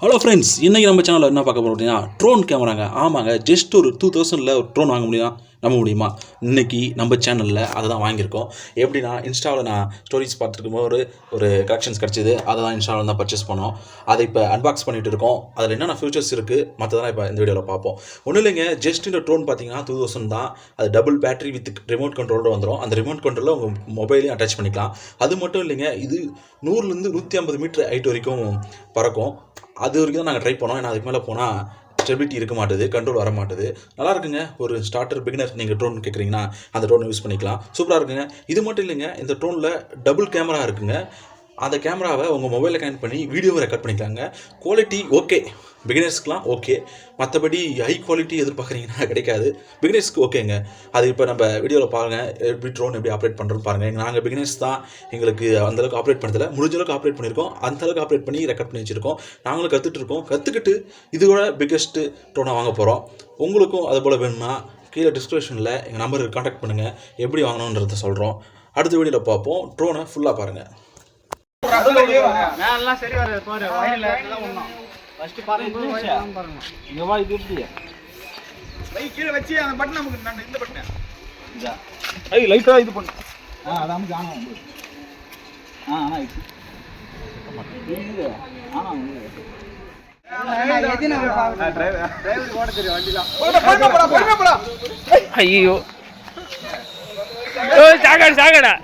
Hello friends, இன்றைக்கி நம்ம சேனலில் என்ன பார்க்க போகிறோம் அப்படின்னா ட்ரோன் கேமராங்க. ஆமாங்க, ஜஸ்ட் ஒரு 2000 ஒரு ட்ரோன் வாங்க முடியுமா? நம்ப முடியுமா? இன்றைக்கி நம்ம சேனலில் அதை தான் வாங்கியிருக்கோம். எப்படின்னா, இன்ஸ்டாவில் நான் ஸ்டோரிஸ் பார்த்துருக்கும்போது ஒரு கலெக்ஷன்ஸ் கிடச்சிது. அதை தான் இன்ஸ்டாவில் தான் பர்ச்சேஸ் பண்ணோம். அதை இப்போ அன்பாக்ஸ் பண்ணிகிட்டு இருக்கோம். அதில் என்னென்ன ஃபியூச்சர்ஸ் இருக்குது மற்றதெல்லாம் இப்போ இந்த வீடியோவில் பார்ப்போம். ஒன்றும் இல்லைங்க, ஜஸ்ட் இந்த ட்ரோன் பார்த்தீங்கன்னா 2000 தான். அது டபுள் பேட்டரி வித் ரிமோட் கண்ட்ரோலோடு வந்துடும். அந்த ரிமோட் கண்ட்ரோலில் உங்கள் மொபைலையும் அட்டாச் பண்ணிக்கலாம். அது மட்டும் இல்லைங்க, இது 100லேருந்து 150 மீட்டர் ஹைட் வரைக்கும் பறக்கும். அது வரைக்கும் தான் நாங்கள் ட்ரை பண்ணோம். ஏன்னா அதுக்கு மேலே போனால் ஸ்டெபிலிட்டி இருக்க மாட்டுது, கண்ட்ரோல் வர மாட்டுது. நல்லா இருக்குங்க. ஒரு ஸ்டார்டர் பிகினர் நீங்கள் ட்ரோன் கேட்குறீங்கன்னா அந்த ட்ரோன் யூஸ் பண்ணிக்கலாம். சூப்பராக இருக்குங்க. இது மட்டும் இல்லைங்க, இந்த ட்ரோனில் டபுள் கேமரா இருக்குங்க. அந்த கேமராவை உங்கள் மொபைலில் கனெக்ட் பண்ணி வீடியோவை ரெக்கார்ட் பண்ணிக்கலாங்க. குவாலிட்டி ஓகே, பிகினர்ஸ்க்குலாம் ஓகே. மற்றபடி ஹை குவாலிட்டி எதிர்பார்க்குறீங்கன்னா கிடைக்காது. பிகினர்ஸ்க்கு ஓகேங்க. அது இப்போ நம்ம வீடியோவில் பாருங்கள், எப்படி ட்ரோன் எப்படி ஆப்ரேட் பண்ணுறோன்னு பாருங்கள். நாங்கள் பிகினர்ஸ் தான், எங்களுக்கு அந்தளவுக்கு ஆப்ரேட் பண்ணதில்லை. முடிஞ்சளவுக்கு ஆப்ரேட் பண்ணியிருக்கோம். அந்தளவுக்கு ஆப்ரேட் பண்ணி ரெக்கார்ட் பண்ணி வச்சுருக்கோம். நாங்களும் கற்றுக்கிட்டு இதோட பிக்கெஸ்ட்டு ட்ரோனை வாங்க போகிறோம். உங்களுக்கும் அது போல் வேணும்னா கீழே டிஸ்கிரிப்ஷனில் எங்கள் நம்பருக்கு கான்டாக்ட் பண்ணுங்கள். எப்படி வாங்கணுன்றதை சொல்கிறோம். அடுத்த வீடியோவில் பார்ப்போம். ட்ரோனை ஃபுல்லாக பாருங்கள். மேலாம் சரி வராது பாரு, வயல்ல எல்லாம் ஒண்ணும் ஃபர்ஸ்ட் பாருங்க வயல்லாம் பாருங்க. இங்க வா, இது எப்படி வை கீழ வச்சி அந்த பட்டன் நமக்கு நான் இந்த பட்டன் இந்த ஐ லைட்டா இது பண்ணு. அத அமுக்கு ஆனா வந்து ஆனா இது இது ஆனா வந்து எதின டிரைவர் ஓட தெரியும் வண்டிலாம். போடா ஐயோ ஓ சாகடா